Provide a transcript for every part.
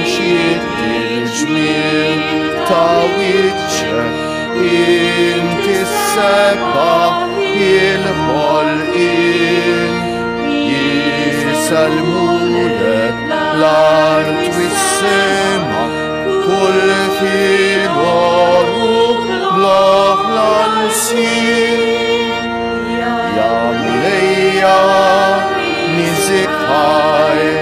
mxiet il-ġmien ta' wiċċek, inti s-sebbaħ il-ħolqien. Jisalmulek l-art u s-sema, kull fil-għorru l-oħla l-sin. Ja Mulejja nizik ħajr,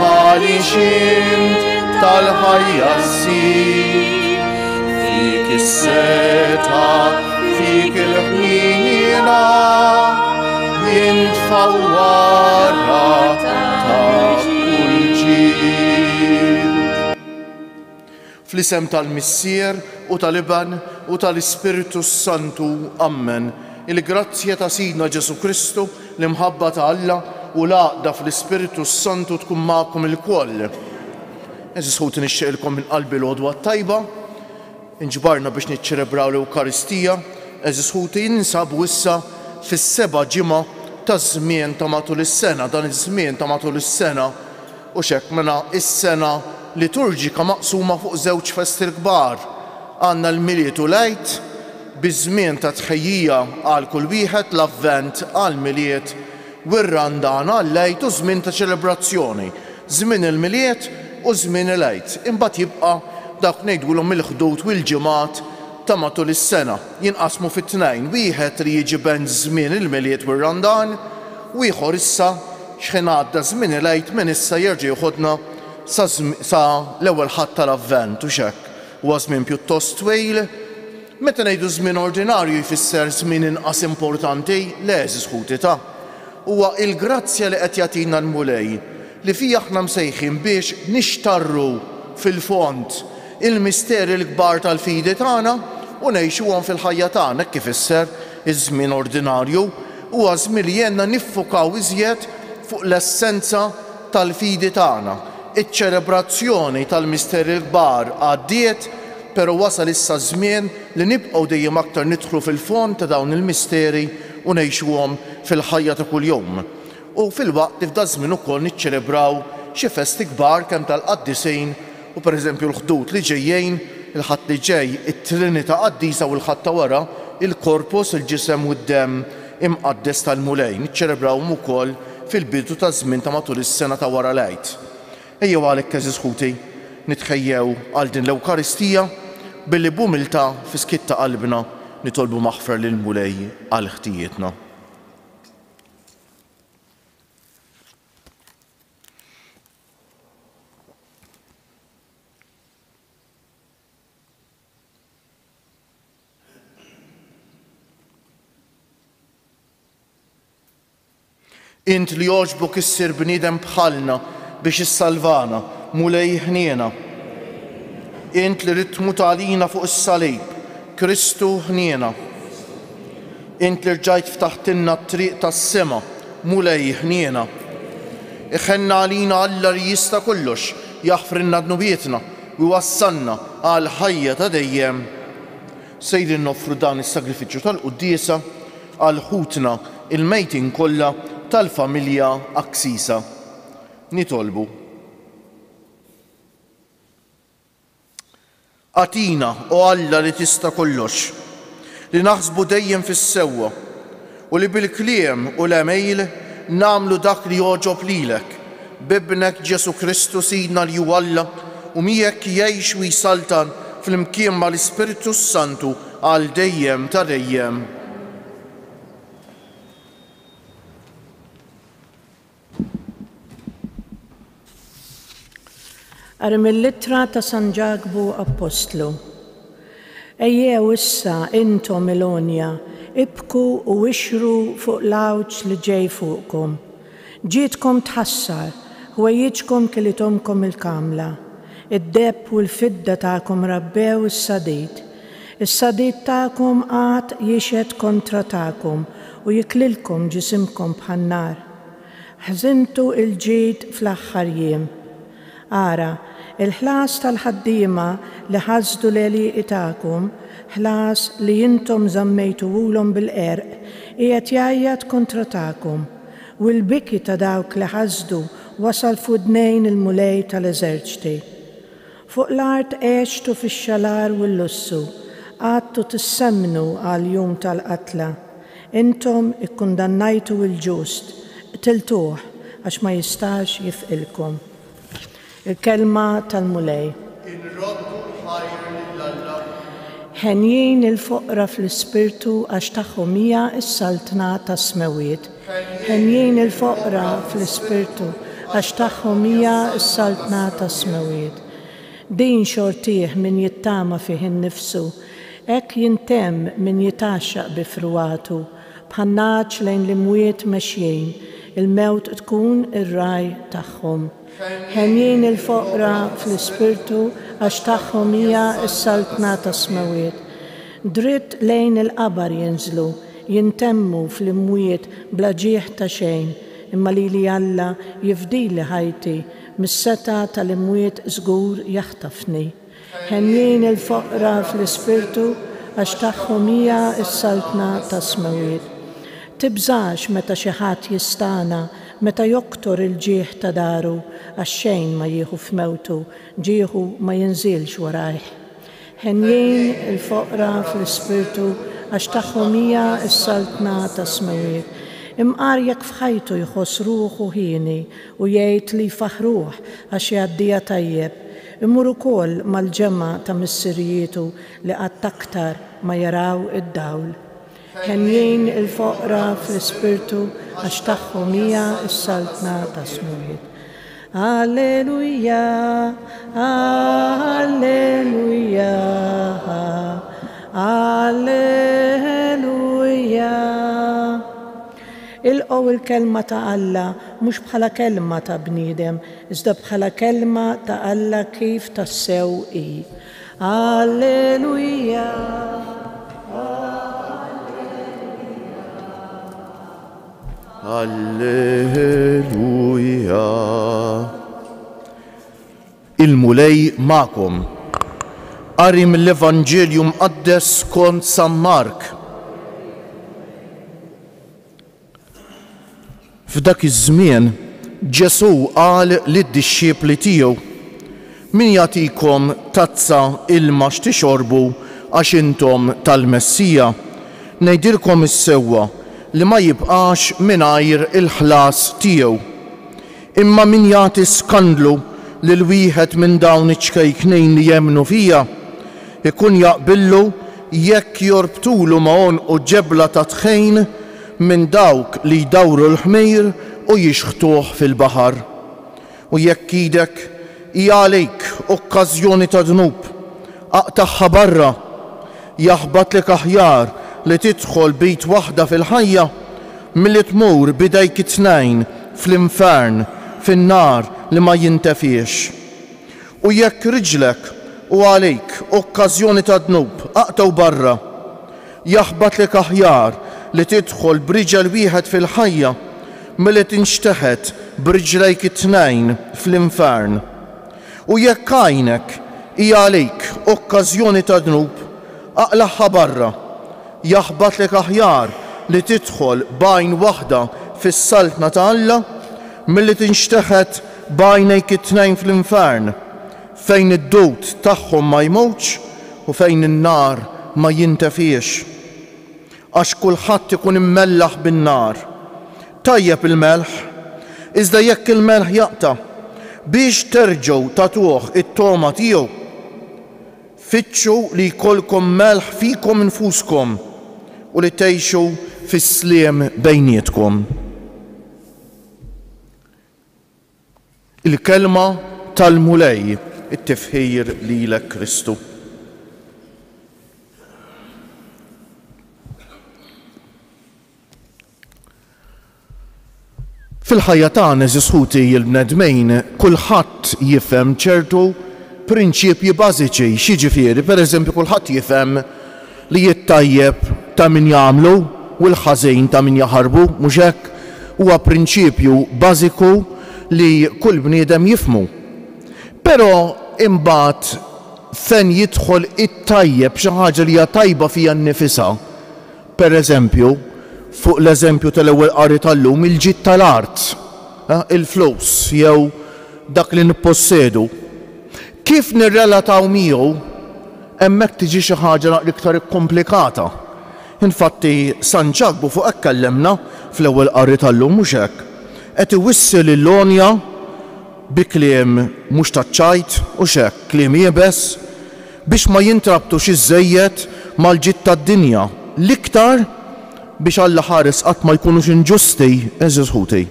għaliex int tal-ħajja ssir. Fik is-seta, fik il-ħniena, jintfaw wara ta' kull ġid. Fl-isem tal-Missier u tal-Iban u tal-Ispiritu Santu, Amen. Il-grazzja ta' Sidna Ġesu Kristu, l-imħabba ta' Alla u l-għaqda fl-Ispiritu Santu tkun magħkom il-koll. Eżis ħut nixtieqilkom minn qalbi l-għodwa tajba, inġbarna biex niċċelebraw l-Ewkaristija, eżis ħut ninsabu issa fis-seba' ġimgħa ta' żmien ta' matul is-sena, dan iż-żmien ta' matul is-sena u x'hekk mela is-sena liturġika maqsuma fuq żewġ festi kbar. Għandna l-Miliet u l-Għid biż-żmien ta' tħejjija għal kull wieħed, l-Avvent għal Miliet u r-Randan għal Għid u żmien ta' ċelebrazzjoni, żmien il-Miliet u żmien il-Għid. Imbagħad jibqa' dak ngħidulhom il-ħdud u l-ġimgħat ta' matul is-sena jinqasmu fit-tnejn, wieħed li jiġi bejn żmien il-Miliet u r-Randan u ieħor issa x'ħin għadda żmien il-Għid minn issa jerġa' jieħodna sa l-ewwel ħadd tal-Avvent u x'hekk. Huwa żmien pjuttost twejl. Meta ngħidu żmien ordinarju jfisser żmien inqas importanti, le eżis ħuti ta'. Huwa il-grazzja li qed jagħtina l-Mulej li fija aħna msejħin biex nixtarru fil-fond il-misteri l-kbar tal-fidi tagħna u ngħixuhom fil-ħajja tagħna kif isser iż-żmien ordinarju huwa żmien li jenna niffukaw iżjed fuq l-essenza tal-fidi tagħna. Iċ-ċelebrazzjoni tal-misteri l-kbar għaddiet, però wasal issa żmien li nibqgħu dejjem aktar nidħlu fil-fond ta' dawn il-misteri u ngħixuhom fil-ħajja ta' kuljum. U fil-waqt li f'da żmien ukoll niċċelebraw xi festi kbar kemm tal-Qaddisin u pereżempju l-ħdud li ġejjin, il-ħadd li ġej, it-Trinità Qaddisa u l-ħadd ta' wara, il-korpus, il-ġisem u d-demm imqaddes tal-Mulej. Niċċelebrawhom ukoll fil-bidu ta' żmien ta' matul is-sena ta' wara l-Għid. Ejjew għalhekk eżis ħuti nitħejjew għal din l-Ewkaristija billi b'umiltà fi skitt ta' qalbna nitolbu maħfra lil Mulej għal ħtijietna. Int li jogħġbok issir bniedem bħalna biex issalvana, Mulej ħniena. Int li rid tmut għalina fuq is-salib, Kristu ħniena. Int li rġajt ftaħtilna t-triq tas-sema, Mulej ħniena. Iħenna għalina Alla li jista' kollox, jaħfrilna dnubietna u wassalna għal ħajja ta' dejjem. Sejrin noffru dan is-sagrifiċċju tal-Quddiesa għal ħutna il-mejtin kollha tal-familja Aksisa. Nitolbu. Għatina o Alla li tista' kollox, li naħsbu dejjem fis-sewwa u li bil-kliem u l-emejl nagħmlu dak li jogħġob lilek, bibnek Ġesu Kristu Sidna li hu Alla u miegħek jgħix u jsaltan fl-imkien mal-Ispiritu Santu għal dejjem ta' dejjem. Ara mill-littra ta' San Ġagbu Apostlu. Ejjew issa intom Milonja, ibku u ixru fuq l-għawġ li ġej fuqkom. Ġietkom tħassar, ħwejjiġkom kilitomkom il-kamla. Id-deb u l-fidda ta'kom rabbew is-sadid. Is-sadid ta'kom għad jixed kontra ta'kom u jiklilkom ġisimkom bħan-nar. Ħżintu il-ġid fl-aħħar jiem. Ara, il-ħlas tal-ħaddiema li ħazdu l-għeliqi ta'kom, ħlas li jintom zammejtuwulhom bil-qerq, qiegħed jgħajjad kontra ta'kom, u l-biki ta' dawk li ħazdu wasal f'udnejn il-mulej tal-eżerċti. Fuq l-art għextu fix-xalar u l-lussu, għadtu tissemmnu għal-jum tal-qatla. Intom ikkundannajtu il-ġust, tiltuħ għax ma jistax jifqilkom. Il-kelma tal-mulej. Ħenjin il-foqra fl-ispirtu għax tagħhom hija s-saltna tas-smewiet. Ħenjin il-foqra fl-ispirtu għax tagħhom hija s-saltna tas-smewiet. Din xortih min jittama fih innifsu, ek jintem min jitaxxaq bifruwatu, bħannaċ lejn l-imwiet mexjien, il-mewt tkun ir-raj tagħhom. Ħenjin il-foqra fl-ispirtu għax tagħhom hija s-saltna tas-smewiet. Dritt lejn il-qabar jinżlu, jintemmu fl-imwiet bla ġieħ ta' xejn, imma li Alla jifdili ħajti, mis-seta tal-imwiet żgur jaħtafni. Ħenjin il-foqra fl-ispirtu għax tagħhom hija s-saltna tas-smewiet. Tibżax meta xi ħadd jistana, meta joktor il-ġieħ ta' daru, għax xejn ma jieħu f'mewtu, ġieħu ma jinżilx warajh. Ħenjin il-foqra fl-ispirtu għax tagħhom hija s-saltna tas-smewiet. Imqarjek f'ħajtu jħoss ruħu ħini u jgħid li faħruh għax jgħaddija tajjeb. Imur ukoll mal-ġemma ta' missirjietu li qatt aktar ma jaraw id-dawl. Ħenjin il-foqra fl-ispirtu għax tagħhom hija s-saltna tas-smewiet. Alleluja, alleluja, alleluja. Ilqgħu il-kelma ta' Alla mhux bħala kelma ta' bniedem, iżda bħala kelma ta' Alla kif tassew hi. Alleluja. Alleluja. Il-mulej ma'kom. Qari mill-Evanġelju mqaddes skont San Mark. F'dak iż-żmien Ġesu qal lid-dixxiepli tiegħu: min jagħtikom tazza ilma x'tixorbu għax intom tal-Messija. Ngħidilkom is-sewwa li ma jibqax mingħajr il-ħlas tiegħu. Imma min jagħti skandlu lil wieħed minn dawn iċ-ċkejknejn li jemmnu fija, ikun jaqbillu jekk jorbtulu ma' u ġebla ta' tħejn minn dawk li jdawru l-ħmejr u jixħtuh fil-baħar. U jekk idek hija għalik okkażjoni ta' dnub, aqtaħħa barra, jaħbatlek aħjar li tidħol bejt waħda fil-ħajja milli tmur bidejk it-tnejn fl-infern, fin-nar li ma jintefiex. U jekk riġlek u għalik okkażjoni ta' dnub, aqtaw barra, jaħbatlek aħjar li tidħol b'riġel wieħed fil-ħajja milli tinxteħed b'riġlejk it-tnejn fl-infern. U jekk għajnek hija għalik okkażjoni ta' dnub, aqlaħħa barra, jaħbatlek aħjar li tidħol bajn waħda fis-saltna ta' Alla milli tinxteħed bajnejk it-tnejn fl-infern, fejn id-dowt tagħhom ma jmutx u fejn in-nar ma jintefiex. Għax kulħadd ikun immellaħ bin-nar. Tajjeb il-melħ, iżda jekk il-melħ jaqta' biex terġgħu tagħtuh it-toma tiegħu, fittxu li jkollkom melħ fikom infuskom u li tgħixu fis-sliem bejnietkom. Il-kelma tal-mulej, it-tifħir lilek Kristu. Fil-ħajja tagħna eżiskuti l-bnedmejn kulħadd jifhem ċertu prinċipji bażiċi, x'jiġifieri, pereżempju kulħadd jifhem li jittajjeb ta' min jagħmlu u l-ħażin ta' min jaħarbu, mhux hekk? Huwa prinċipju bażiku li kull bniedem jifhmu. Però imbagħad fejn jidħol it-tajjeb xi ħaġa li hija tajba fiha nnifisha. Pereżempju, fuq l-eżempju tal-ewwel qari tal-lum il-ġid tal-art, il-flus jew dak li nippossedu. Kif nirrelataw miegħu hemmhekk tiġi xi ħaġa iktar ikkomplikata. Infatti San Ġagbu fuq hekk kellemna fl-ewwel qari tal-lum mhux hekk. Qed iwissel il-lonja bi kliem mhux taċċajt u hekk kliem jiebes biex ma jintrabtux iż-żejjed mal-ġid tad-dinja l-iktar biex Alla ħares qatt ma jkunux inġusti eżiż ħuti.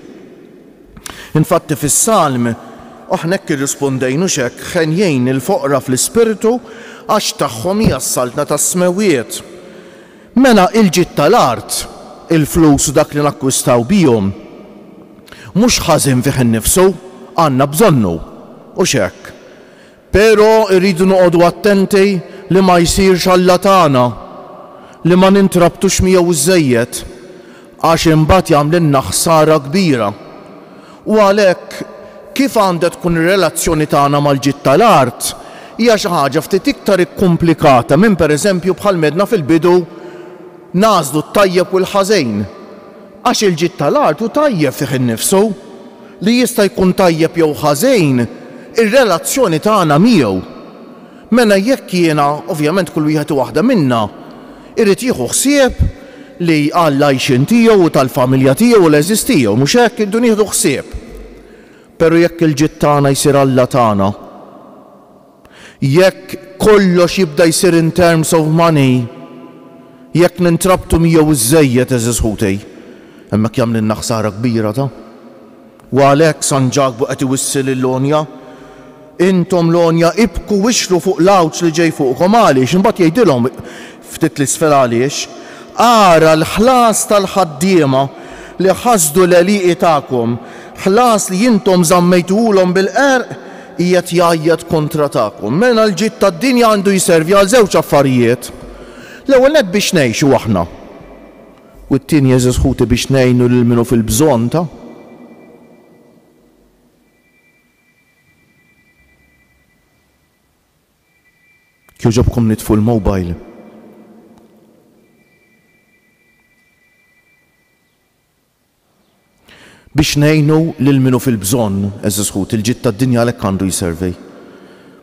Infatti fis-Salm aħna hekk irrispondejnu hekk ħenjejn il-foqra fl-ispirtu għax tagħhom hija s-saltna tas-smewiet. Mela il-ġid tal-art, il-flus u dak li nakkwistaw bihom mhux ħażin fih innifsu, għandna bżonnu u hekk. Però rridu noqogħdu attenti li ma jsirx Alla tagħna, li ma nintrabtux miegħu iż-żejjed għax imbagħad jagħmlilna ħsara kbira. U għalhekk kif għandha tkun ir-relazzjoni tagħna mal-ġid tal-art hija xi ħaġa ftit iktar ikkomplikata minn pereżempju bħal medna fil-bidu nażlu t-tajjeb u l-ħażin. Għax il-ġid tal-art hu tajjeb fih innifsu li jista' jkun tajjeb jew ħażin ir-relazzjoni tagħna miegħu. Mela jekk jiena ovvjament kull wieħed u waħda minna irid jieħu ħsieb li għall-għajxin tiegħu u tal-familja tiegħu u l-eżiż tiegħu mhux hekk irdu nieħdu ħsieb. Però jekk il-ġid tagħna jsir Alla tagħna, jekk kollox jibda jsir in terms of money, jekk nintrabtu miegħu iż-żejjed eżiż ħutej, hemmhekk jagħmlilna ħsara kbira ta'. U għalhekk San Ġagbu qed iwissel il-lonja, intom lonja ibku wixru fuq l-għawġ li ġej fuqkom għaliex imbagħad jgħidilhom ftit l-isfel għaliex ara l-ħlas tal-ħaddiema li ħasdu l-għeliqi tagħkom, ħlas li intom żammejtuhulhom bil-qerq qiegħed jgħajjad kontra tagħkom. Mela l-ġid tad-dinja għandu jservi għal żewġ affarijiet. L-ewwel nett biex ngħixu aħna. U t-tieni eżiż ħuti biex ngħinu lil minnu fil-bżonn ta'. Kieġobkom nitfu l-mobile. Biex ngħinu lil minnu fil-bżonn eżiż ħut il-ġid tad-dinja għalhekk għandu jservi.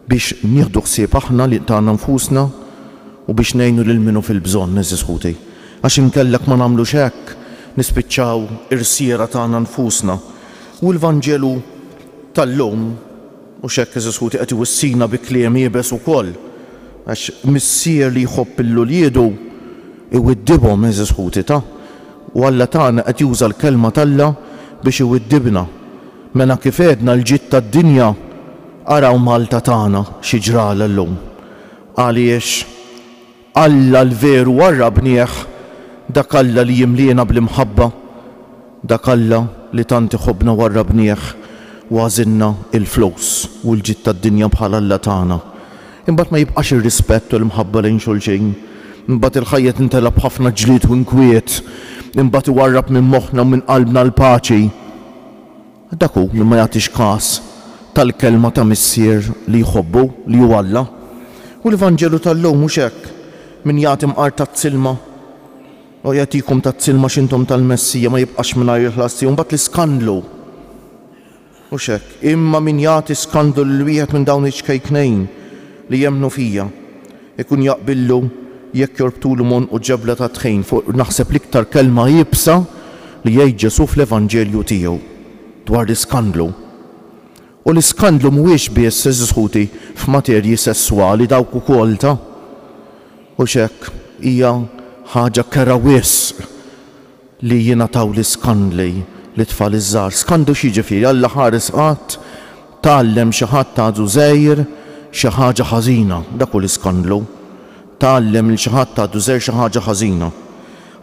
Biex nieħdu ħsieb aħna li tagħna nfusna u biex ngħinu lil minnu fil-bżonn eżiż ħuti. Għax inkellek ma nagħmlux hekk nispiċċaw irsiera tagħna nfusna. U l-Vanġelu tal-lum u hekk eżiż ħuti qed iwissina bi kliem jiebes ukoll. Għax missier li jħobb il-luliedu iwiddibhom eżiż ħuti ta'. U Alla tagħna qed juża l-kelma talla biex iwiddibna. Mela kif għedna l-ġid tad-dinja araw Malta tagħna xi ġrala llum. Għaliex Alla l-veru warrabnieh dak Alla li jimliena bl-imħabba, dak Alla li tant iħobbna warrabnieh u għażilna il-flus u l-ġid tad-dinja bħal Alla tagħna. Imbagħad ma jibqax ir-rispett u l-imħabba lejn xulxejn. Imbagħad il-ħajja tintelab ħafna ġlied u inkwiet. Imbagħad iwarrab minn moħħna u minn qalbna l-paċi. Dak hu li ma jagħtix każ tal-kelma ta' missier li jħobbu li hu Alla. U l-Vanġelu tal-lum mhux hekk. Min jagħti mqar tat-silma u jagħtikom tat-silma x'intom tal-Messija ma jibqax mingħajr il-ħlas tiegħu. Imbagħad l-iskandlu. Mhux hekk. Imma min jagħti skandlu lil wieħed minn dawn iċ-kejknejn li jemmnu fija ikun jaqbillu jekk jorbtulu mon u ġebla ta' tħejn fuq naħseb l-iktar kelma jibsa li jgħid Ġesu fl-Evanġelju tiegħu dwar l-iskandlu. U l-iskandlu mhuwiex biss eżiż ħuti f'materji sesswali dawk ukoll ta'. U hekk hija ħaġa kera wisq li jingħataw l-iskandli li tfal iż-żgħar. Skandlu xi ġifieri Alla ħares qatt tgħallem xi ħadd għadu żgħir xi ħaġa ħażina, dak hu l-iskandlu. Tgħallem lil xi ħadd għadu żgħir xi ħaġa ħażina.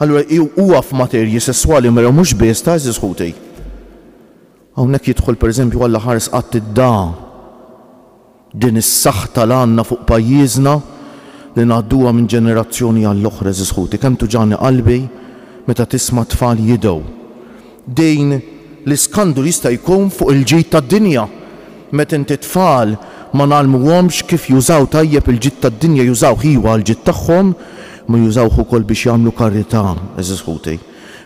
Allura huwa f'materji sesswali mera mhux biss ta' eżiż ħuti. Hawnhekk jidħol pereżempju Alla ħares qatt idda din is-saħħa li għandna fuq pajjiżna li ngħadduha minn ġenerazzjoni għall-oħra eżiż ħuti. Kemm tuġani qalbi meta tisma' tfal jidgħu. Din l-iskandlu jista' jkun fuq il-ġid tad-dinja. Meta inti tfal ma nagħlmuhomx kif jużaw tajjeb il-ġid tad-dinja jużaw ħiwa l-ġid tagħhom ma jużawh ukoll biex jagħmlu karità eżiż ħuti.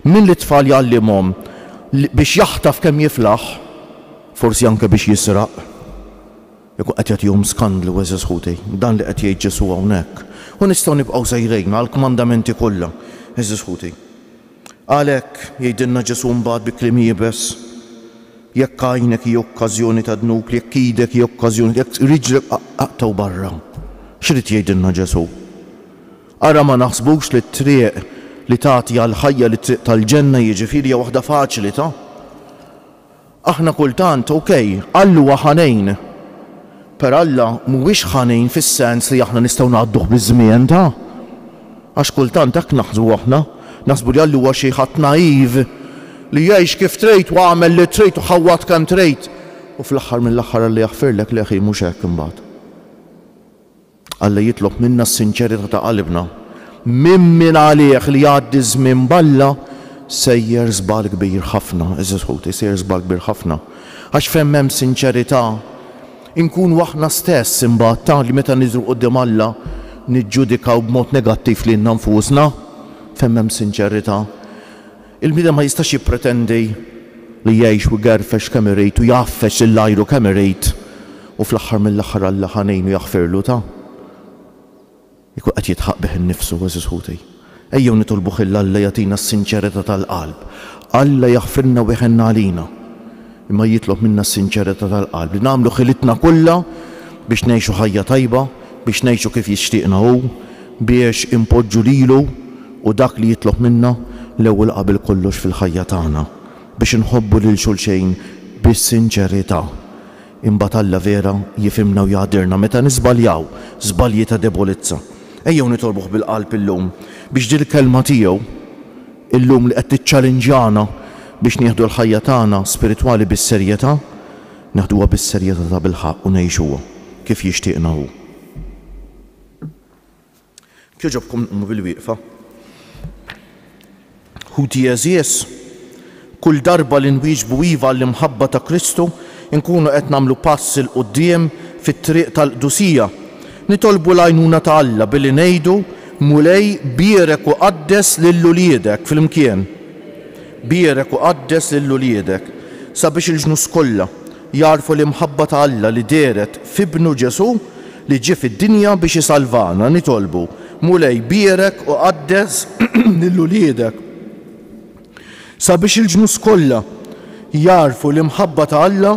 Min li tfal jgħallimhom biex jaħtaf kemm jiflaħ, forsi anke biex jisraq. Jekk qed jagħtihom skandlu eżis ħuti, dan li qed jgħid Ġesu hawnhekk. U nistgħu nibqgħu sejrejn għall-kmandamenti kollha eżis ħuti. Għalhekk jgħidilna Ġesu mbagħad bi kliem jiebes, jekk għajnek hija okkażjoni ta' dnuk, jekk idek hija okkażjoni, jekk riġlek aqtaw barra. X'rid jgħidilna Ġesu? Ara ma naħsbux li t-triq li tagħti għall-ħajja li triq tal-ġenna jiġifieri hija waħda faċli ta'. Aħna kultant, okej, Allu huwa ħanejn, per Alla mhuwiex ħanejn fis-sens li aħna nistgħu ngħadduh biż-żmien ta'. Għax kultant hekk naħsbu aħna, naħsbu li Allu huwa xi ħadd naïv li jgħix kif trid u għamel li trid u ħawwat kemm trid. U fl-aħħar mill-aħħar Alla jaħfirlek li aħi mhux hekk imbagħad. Alla jitlob minna s-sinċerità ta' qalbna. Min għalih li jgħaddi żmien balla sejjer żball kbir ħafna, eżis ħuti, sejjer żball kbir ħafna. Għax fejn m'hemm sinċerità, inkunu aħna stess imbagħad ta' li meta niżru quddiem Alla niġġudikaw b'mod negattiv lilna nfusna, fejn m'hemm sinċerità. Il-bniedem ma jistax jippretendi li jgħix u jgerfex kemm irid u jaffex il-lajru kemm irid u fl-aħħar mill-aħħar Alla ħanejn u jaħfirlu ta'. Jkun qed jitħaq bih innifsu eżis ħuti. Ejjew nitolbu Alla jagħtina s-sinċerità tal-qalb. Alla jaħfirna u jħenna għalina. Imma jitlob minna s-sinċerità tal-qalb li nagħmlu ħilitna kollha biex ngħixu ħajja tajba, biex ngħixu kif jixtieqna hu, biex impoġġu lilu u dak li jitlob minna l-ewwel qabel kollox fil-ħajja tagħna biex inħobbu lil xulxejn bis-sinċerità. Imbagħad Alla vera jifhimna u jgħadirna meta nisbaljaw żbalji ta' debolizza. Ejjew nitolbuh bil-qalb illum biex din il-kelma tiegħu illum li qed tiċċalenġjana biex nieħdu l-ħajja tagħna spiritwali bis-serjetà, naħduha bis-serjetà ta' bil-ħaqq u ngħixuha kif jixtieqna hu. Kieġobkom bil-wieqfa. Ħuti eżies, kull darba li nwieġbu iva l-imħabba ta' Kristu nkunu qed nagħmlu pass il quddiem fit-triq tal-qdusija. Nitolbu l-għajnuna ta' Alla billi ngħidu mulej bierek u qaddes lil uliedek fl-imkien. Bierek u qaddes lil uliedek sabiex il-ġnus kollha jarfu l-imħabba ta' Alla li deret f'ibnu Ġesu li ġie fid-dinja biex isalvana. Nitolbu mulej bierek u qaddes lil uliedek sabiex il-ġnus kollha jarfu l-imħabba ta' Alla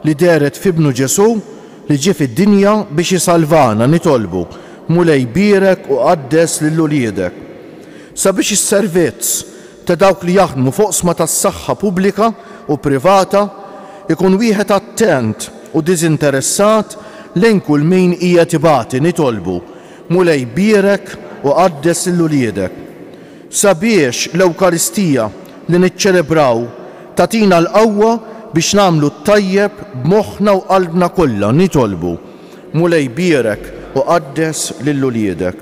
li deret f'ibnu Ġesu li ġie fid-dinja biex isalvana. Nitolbu mulej bierek u qaddes lil uliedek sabiex is-servizz ta' dawk li jaħdmu fuq sma tas-saħħa pubblika u privata ikun wieħed attent u diżinteressat lejn kull min qiegħed ibati. Nitolbu mulej bierek u qaddes lil uliedek sabiex l-Ewkaristija li niċċelebraw tagħtina l-qawwa biex nagħmlu t-tajjeb b'moħħna u qalbna kollha. Nitolbu mulej bierek u qaddes lil uliedek.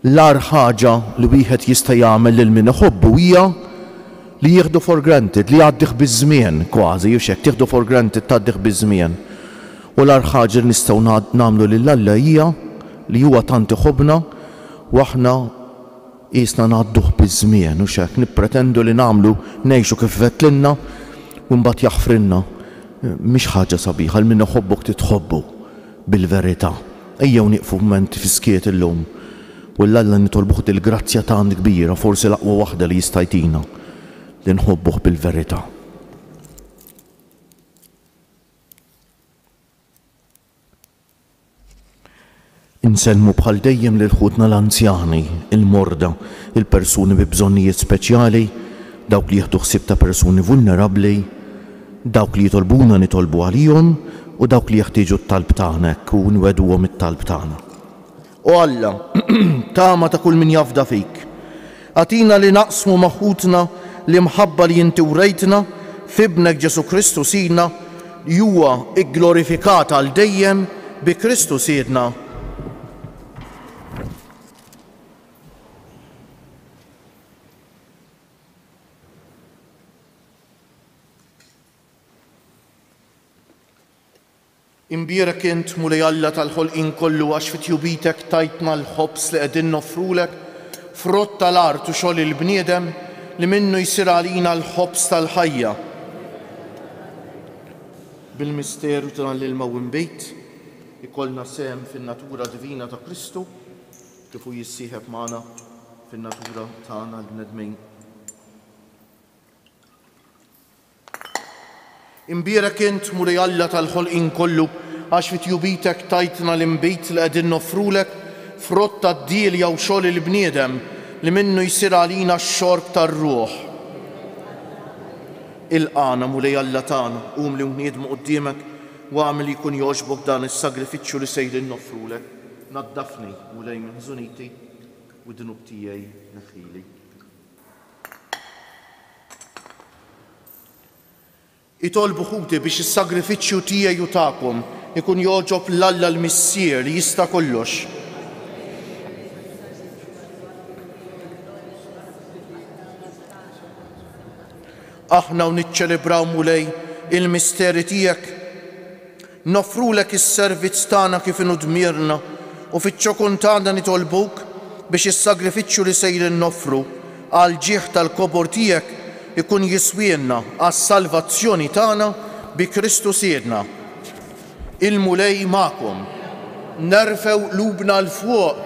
L-ar ħaġa li wieħed jista' jagħmel lil min iħobbu hija li jieħdu for granted, li jgħaddih biż-żmien kważi jew hekk tieħdu for granted tgħaddih biż-żmien. U l-ar ħaġa li nistgħu nagħmlu lil Alla hija li huwa tant iħobbna u aħna qisna ngħadduh biż-żmien u hekk nippretendu li nagħmlu ngħixu kif vettilna u mbagħad jaħfrilna. Mhix ħaġa sabiħa l min iħobbok titħobbu bil-verità. Ejjew nieqfu mument fiskiet illum u l-Alla nitolbuh il-grazzja tagħna kbira, forsi l-aqwa waħda li jista' jtina li nħobbuh bil-verità. Insellmu bħal dejjem lil ħudna l-anzjani, il-morda, il-persuni bi bżonnijiet speċjali, dawk li jieħdu ħsieb ta' persuni vulnerabbli, dawk li jitolbuna nitolbu għalihom u dawk li jeħtieġu t-talb tagħna u nwedduhom it-talb tagħna. U Alla, tama ta' kull min jafda fik. Għatina li naqsmu maħutna li mħabba li inti urejtna f'ibnek Ġesu Kristu sidna li huwa glorifikat għal dejjem bi Kristu sidna. Imbierek int mulej Alla tal-ħolqien kollu għax fit-tjubitek tajtna l-ħobs li qegħdin noffrulek frott tal-art u xogħol il-bniedem li minnu jsir għalina l-ħobs tal-ħajja. bil-misteru tal-mewwin bejt ikollna sem fin-natura divina ta' Kristu kif hu jissieħeb magħna fin-natura tagħna l-bnedmin. Imbierek int Mulej Alla tal-ħolqien kollu għax fit-jubitek tajtna l-imbejt li qegħdin noffrulek frott tad-diel jew xogħol il-bniedem li minnu jsir għalina x-xorb tar-ruħ. Il-qana Mulej Alla tagħna qum li wniedmu quddiemek u għamel li jkun jogħġbok dan is-sagrifiċċju li sejrin noffrulek. Naddafni Mulej minn ħżuniti u d-dnub tiegħi neħħili. Itolbu ħuti biex is-sagrifiċċju tiegħi u tagħkom ikun jogħġob l-Alla l-Missier li jista' kollox. Aħna u niċċelebraw Mulej il-misteri tiegħek, noffrulek is-servizz tagħna kif inhu dmirna u fiċ-ċokun tagħna nitolbuk biex is-sagrifiċċju li sejrin noffru għal ġieħ tal-kobor tiegħek ikun jiswienna għas-salvazzjoni tagħna bi Kristu Siedna. Il-Mulej magħkom, nerfew qlubna l fuq,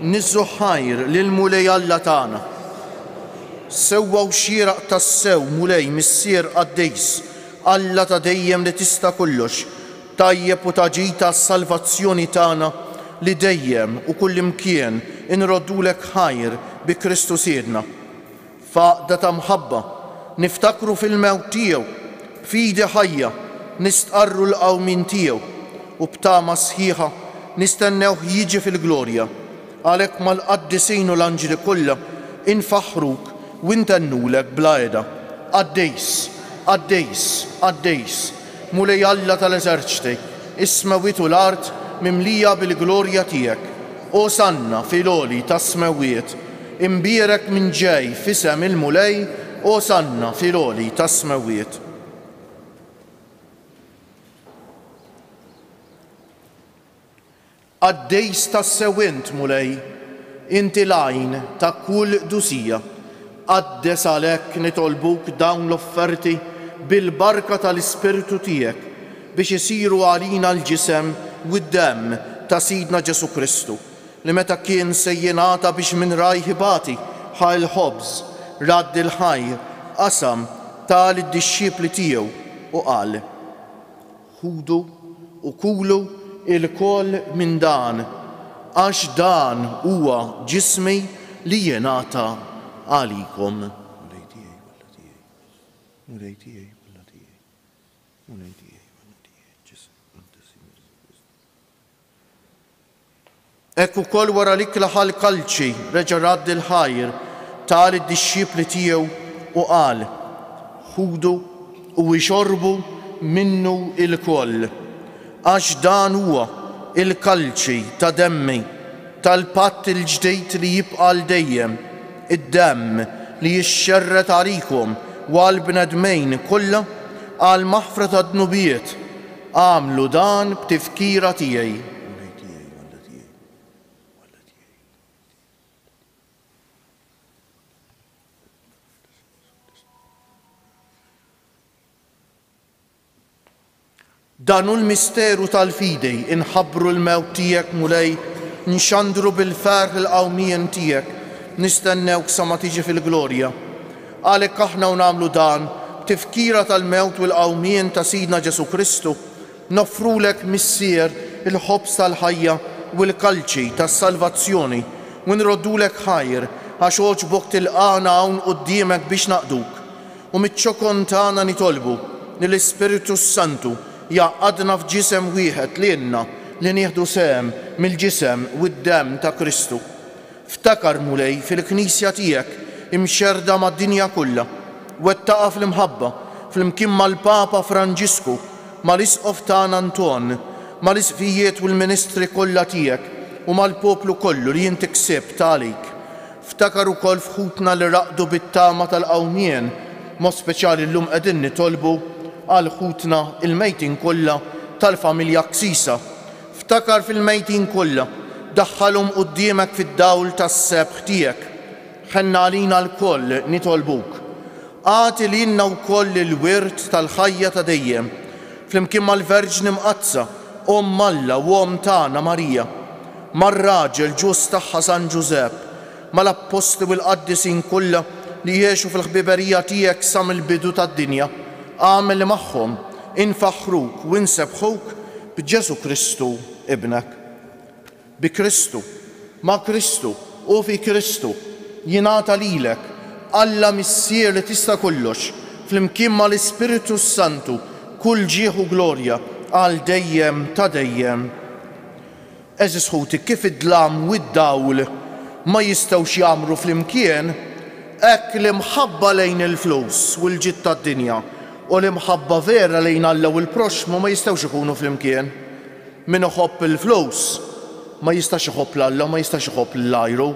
niżżu ħajr lill-Mulej Alla tagħna. Sewwa u xieraq tas-sew Mulej Missier Qaddejs, Alla ta' dejjem li tista' kollox, tajjeb u taġita s-salvazzjoni tagħna li dejjem u kull imkien inroddulek ħajr bi Kristu Siedna. Faqda ta' mħabba niftakru fil-mewt tiegħu, f'idi ħajja nistqarru l-qawmin tiegħu u b'tama sħiħa nistennewh jiġi fil-glorja. Għalhekk mal-qaddisin u l-anġli kollha infaħruk u intennulek bla għeda. Qaddejs, Qaddejs, Qaddejs, Mulej Alla tal-eżerċti, is-smawiet u l-art mimlija bil-glorja tiegħek. Osanna fil-għoli tas-smawiet, imbierek minn ġej f'isem il-Mulej, osanna fil-għoli tas-smawiet. Qaddejs tas-sewint Mulej, inti l-għajn ta' kull dusija. Qaddes għalhekk nitolbuk dawn l-offerti bil-barka tal-Ispirtu tiegħek biex isiru għalina l-ġisem u d-demm ta' Sidna Ġesu Kristu li meta kien se jingħata biex minn rajħibati ħal ħobż radd il-ħajr qasam tal id-dixxiepli tiegħu u qal: ħudu u kulu il-koll minn dan għax dan huwa ġismi li jingħata għalikom. Ekku kol wara l-ikla ħal-kalċi reġa' radd il-ħajr tal id-dixxiepli tiegħu u qal: ħudu u ixorbu minnu il-koll għax dan huwa il-kalċi ta' demmi tal-patt il-ġdejt li jibqa' l dejjem, id-demm li jixxerret għalikom u għal-bnedmejn kollha għal maħfra ta' dnubiet. Għamlu dan b'tifkira tiegħi. Danu l-misteru tal-fidej inħabbru l-mewt tiegħek Mulej, nxandru bil-ferħ il-qawmien tiegħek, nistennewk sa ma tiġi fil-glorja. Għalhekk aħna nagħmlu dan b'tifkira tal-mewt u l-qawmien ta' Sidna Ġesu Kristu, noffrulek Missier il-ħobż tal-ħajja u l-kalċi tas-salvazzjoni u nroddulek ħajr għax oġbok tilqana hawn quddiemek biex naqduk. U miċ-ċokon tagħna nitolbu lill-Ispiritu Santu jaqadna f'ġisem wieħed lilna li nieħdu sehem mill-ġisem u d-demm ta' Kristu. Ftakar Mulej fil-Knisja tiegħek imxerda mad-dinja kollha, wettaqa fl-imħabba fl-imkien mal-Papa Franġisku, mal-Isqof tagħna Anton, mal-isqfijiet u l-ministri kollha tiegħek u mal-poplu kollu li inti ksibt għalik. Ftakar ukoll f'ħutna li raqdu bit-tama tal-qawmien, mod speċjali llum qegħdin nitolbu għal ħutna il-mejtin kollha tal-familja Ksisa. Ftakar fil-mejtin kollha, daħħalhom quddiemek fid-dawl tas-sebħ tiegħek. Ħenna għalina l-koll nitolbuk. Għati lilna wkoll il-wirt tal-ħajja ta' dejjem. flimkien mal-Verġni Mqazza, Alla u tagħna Marija, mar-raġel ġust tagħha San Ġusepp, mal-apposti u l-qaddisin kollha li jgħixu fil-ħbiberija tiegħek sa mill-bidu tad-dinja, għamel magħhom infaħruk u nsebħuk b'Ġesu Kristu ibnek. Bi Kristu, ma' Kristu u fi Kristu jingħata lilek Alla Missier li tista' kollox flimkien mal-Ispiritu Santu kull ġieħ u glorja għal dejjem ta' dejjem. Eżis ħuti kif id-dlam u d-dawl ma jistgħux jagħmlu flimkien, hekk l-imħabba lejn il-flus u l-ġid tad-dinja u l-imħabba vera lejn Alla u l-proxmu ma jistgħux ikunu flimkien. Min iħobb il-flus ma jistax iħobb l-Alla, ma jistax iħobb l-ajru.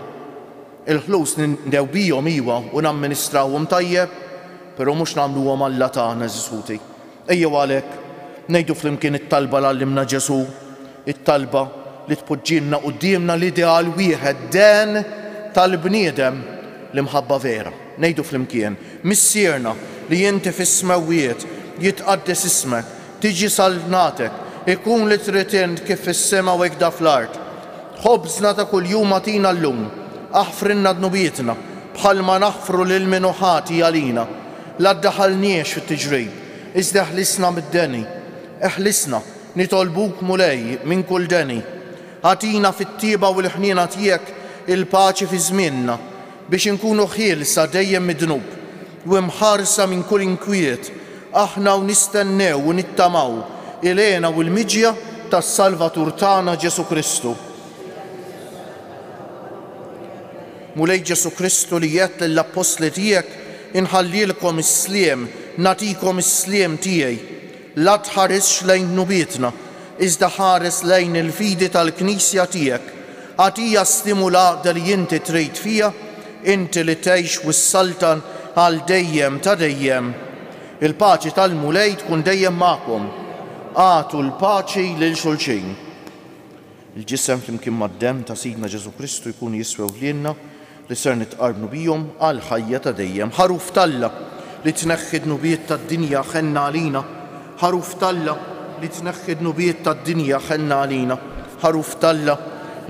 Il-flus nindew bihom iwa u namministrawhom tajjeb, però mhux nagħmluhom Alla tagħna eżissuti. Ejjew għalhekk ngħidu flimkien it-talba l-għallimna Ġesu, it-talba li tpoġġilna qudiemna l-ideal wieħed den tal-bniedem l-imħabba vera. Ngħidu flimkien, missierna li inti fis-smawiet jitqaddes ismek, tiġi salvnatek, ikun li trid int kif fis-sema u hekk fl-art. Ħobżna ta' kuljum agħtina llum, aħfrinna dnubietna bħalma naħfru lil min ħati għalina. La ddaħħalniex fit-tiġrib, iżda ħlisna mid-deni, eħlisna nitolbuk mulej minn kull deni. Għatina fit-tieba u l-ħniena tiegħek il-paċi fi żmienna biex inkunu ħielsa dejjem mid-dnub u mħarsa minn kull inkwiet, aħna u nistennew u nittamaw ilena u l-miġja tas-Salvatur tagħna Ġesu Kristu. Mulej Ġesu Kristu li jgħid lill-apostli tiegħek inħallilkom is-sliem, nagħtikom is-sliem tiegħi. La tħaresx lejn nubietna, iżda ħares lejn il-fidi tal-Knisja tiegħek. Għatija stimulata li inti trid fija, inti li tgħix wis-saltan għal dejjem ta' dejjem. Il-paċi tal-mulej tkun dejjem magħkom. Għatu l-paċi lil xulxin. Il-ġisem flimkien mad-demm ta' Sidna Ġesu Kristu jkun jiswew lilna li ser nitqarbu bihom għal ħajja ta' dejjem. Ħaruf talla li tneħħi d-nubiet tad-dinja ħenna għalina. Ħaruf talla li tneħħi d-nubiet tad-dinja ħenna għalina. Ħaruf talla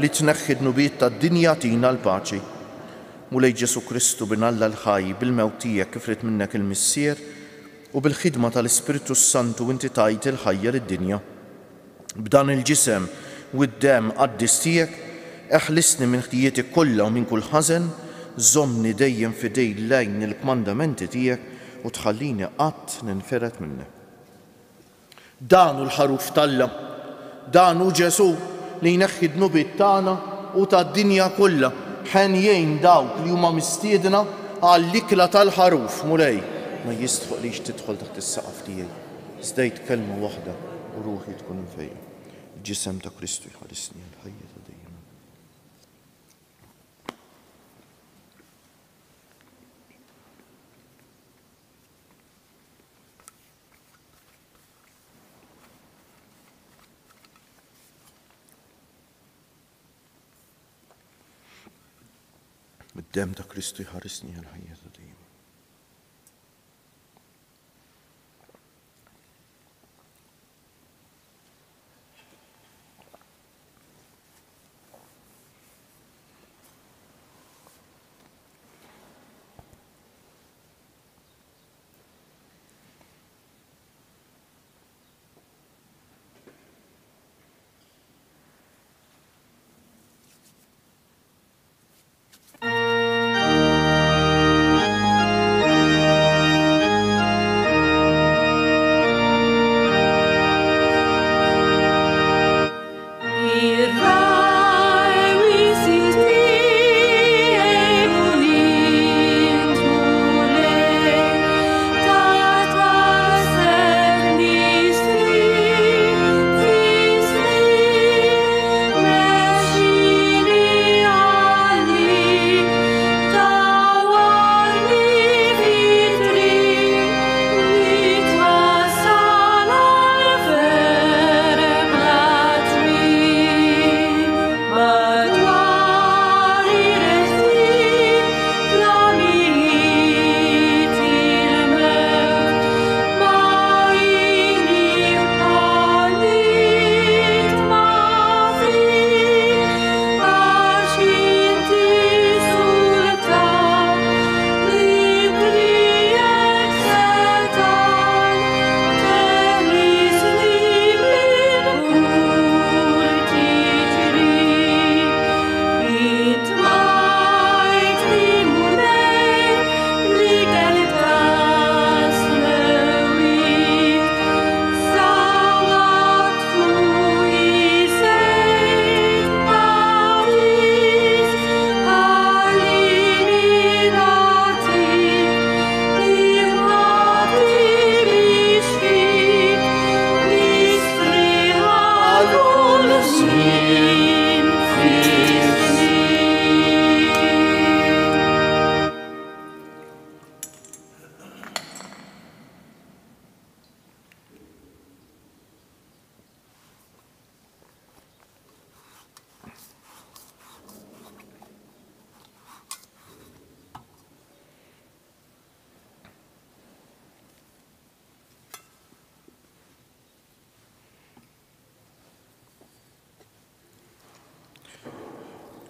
li tneħħi d-nubiet tad-dinja tina l-paċi. Mulej Ġesu Kristu bin Alla l-ħaj bil-mewt tiegħek kif rid minnek il-missier u bil-ħidma tal-Ispiritu Santu inti tajt il-ħajja lid-dinja. B'dan il-ġisem u d-demm qaddis tiegħek eħlisni minn ħtijieti kollha u minn kull ħażen, żommni dejjem fidej lejn il-kmandamenti tiegħek u tħallini qatt ninferet minnek. Dan hu l-ħaruf talla, dan hu Ġesu li jneħħi d-nubiet tagħna u tad-dinja kollha ħen jgħin dawk li huma mistiedna għall-ikla tal-ħaruf mulej. Ma jistħoqlix tidħol taħt is-saqaf tiegħi. Żdejt kelma waħda u ruħi tkun infejja. Il-ġisem ta' Kristu jħallesni l-ħajja ta' dejjem. Bid-demm ta' Kristu jħaresni l-ħajja ta' dejjem.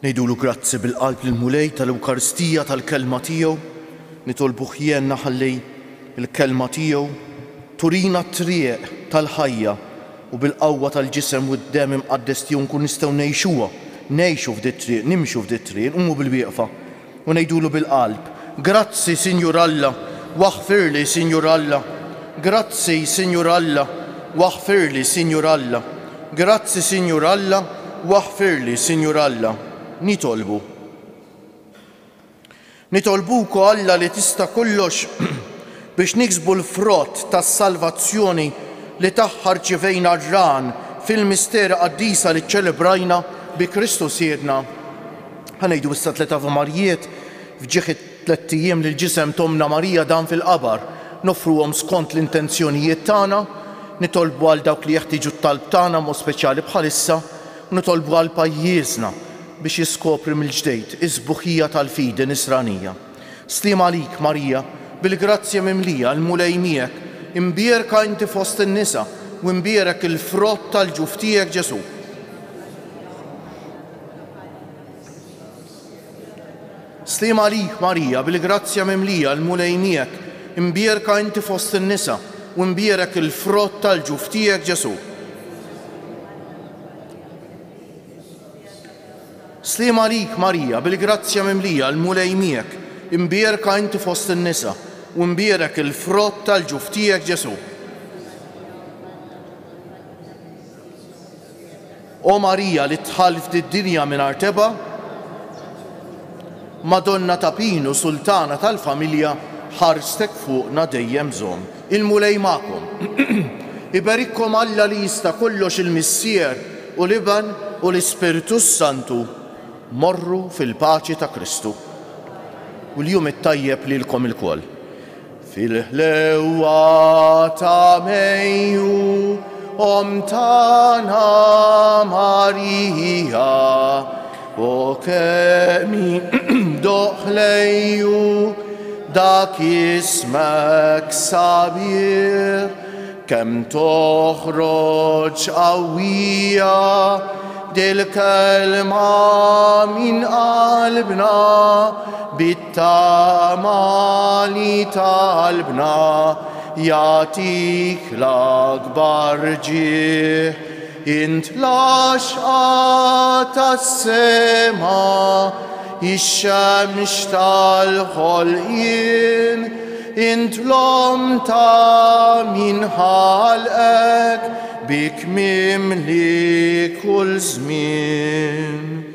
Nejdulu grazzi bil-qalb l-mulej tal-Ewkaristija tal-kelma tiegħu, nitolbu ħjienna ħalli il-kelma tiegħu turina t-triq tal-ħajja u bil-qawwa tal-ġisem u d-dem imqaddes tiegħu nkun nistgħu ngħixuha, ngħixu f'dit triq, nimxu f'dit triq, nqumu bil-wieqfa u ngħidulu bil-qalb. Grazzi Sinjur Alla, waħfirli Sinjur Alla. Grazzi Sinjur Alla, waħfirli Sinjur Alla. Grazzi Sinjur Alla, waħfirli Sinjur Alla. Nitolbu Alla li tista' kollox biex niksbu l-frott tas-salvazzjoni li taħħa rċevejna r-ran fil-mistera qaddisa li ċċelebrajna bi Kristus jedna. Ħanejdu issa 3 Ave Marijiet fġieħ 3 ijiem lil ġisem Tomna Marija dan fil-qabar, nofruhom skont l-intenzjonijiet tagħna, nitolbu għal dawk li jeħtieġu t-talb tagħna mod speċjali bħalissa u nitolbu għal pajjiżna biex jiskopri mill-ġdejt iż-sbuħija tal-fidi nisranija. Slim għalik Marija, bil-grazzja mimlija l-mulej miegħek, imbierka inti fost in-nisa u imbierek il-frott tal-ġuf tiegħek Ġesu. Slim għalik Marija, bil-grazzja mimlija l-mulej miegħek, imbierka inti fost in-nisa u imbierek il-frott tal-ġuf tiegħek Ġesu. Slim għalik Marija, bil-grazzja mimlija l-mulej miegħek, imbierka inti fost in-nisa u imbierek il-frott tal-ġuf tiegħek Ġesu. O Marija li tħall f'did-dinja mingħajr teba, Madonna ta' Pinu, sultana tal-familja, ħarstek fuqna dejjem żomm. Il-mulej magħkom. Iberikkom Alla li jista' kollox il-Missier u l-Iban u l-Ispiritu Santu. Morru fil-paċi ta' Kristu. U l-jum it-tajjeb lilkom il-koll. Fil-ħlewa ta' Mejju, tana Marija, o kemmi doħlejju, dak ismek sabir, kem toħroġ qawwija, dil-kelma min qalbna, bit-tama li talbna, jatik l-akbar ġieħ. Int laxqa tas-sema, ix-xemx tal-ħolqien, int l-om ta' min ħalqek, bik mimli kull żmien.